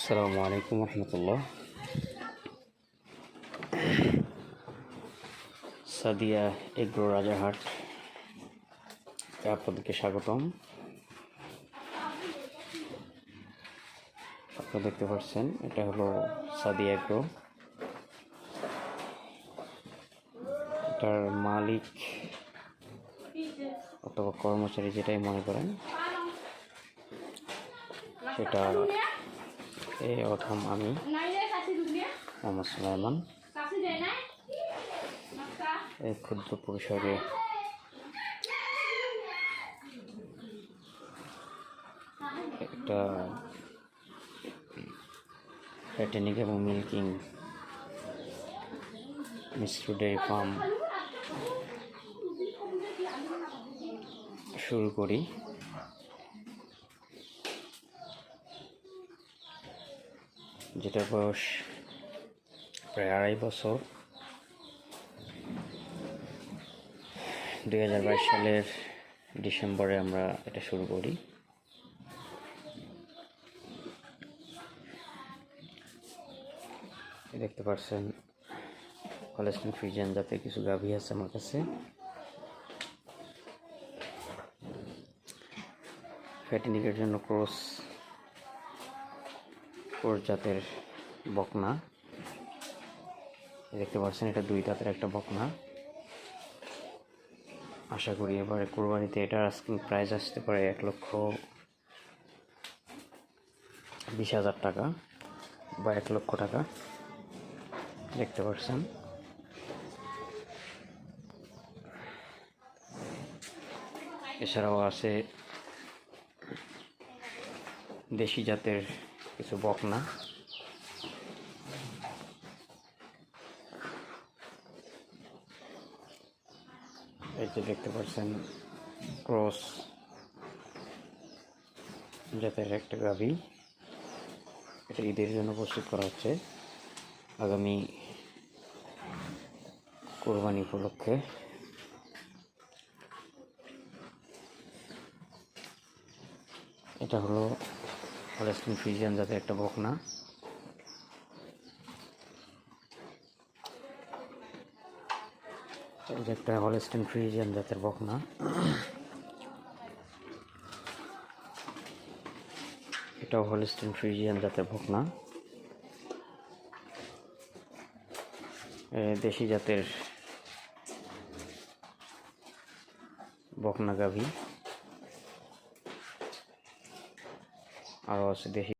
আসসালামু আলাইকুম রহমতুল্লাহ। সাদিয়া এগ্রো রাজারহাট আপনাদেরকে স্বাগতম। আপনারা দেখতে পাচ্ছেন এটা হলো সাদিয়া এগ্রো। এটার মালিক অথবা কর্মচারী যেটাই মনে করেন সেটা এই প্রথম আমি মোহাম্মদ সুলাইমান এই ক্ষুদ্র পরিসরে একটা ফ্যাটেনিং এবং মিল্কিং মিশ্র ডেয়ারি ফার্ম শুরু করি। যেটার বয়স প্রায় 2.5 বছর। 2022 সালের ডিসেম্বরে আমরা এটা শুরু করি। দেখতে পাচ্ছেন হলস্টিন ফ্রিজিয়ান জাতের কিছু গাভী আছে আমার কাছে। ফ্যাটেনিংয়ের জন্য ক্রস জাতের বকনা দেখতে পাচ্ছেন। এটা 2 দাঁতের একটা বকনা। আশা করি এবারে কোরবানিতে এটার আস্কিং প্রাইস আসতে পারে 1,20,000 টাকা বা 1 লক্ষ টাকা। দেখতে পাচ্ছেন এছাড়াও আছে দেশি জাতের কিছু বকনা। এই যে দেখতে পাচ্ছেন ক্রস জাতের একটা গাভী। এটা ঈদের জন্য প্রস্তুত করা হচ্ছে আগামী কোরবানি উপলক্ষে। এটা হলো হলস্টিন ফ্রিজিয়ান জাতের একটা বকনা। একটা হলস্টিন ফ্রিজিয়ান জাতের বকনা। এটাও হলস্টিন ফ্রিজিয়ান জাতের বকনা। দেশি জাতের বকনা গাভী। আরও আছে দেশি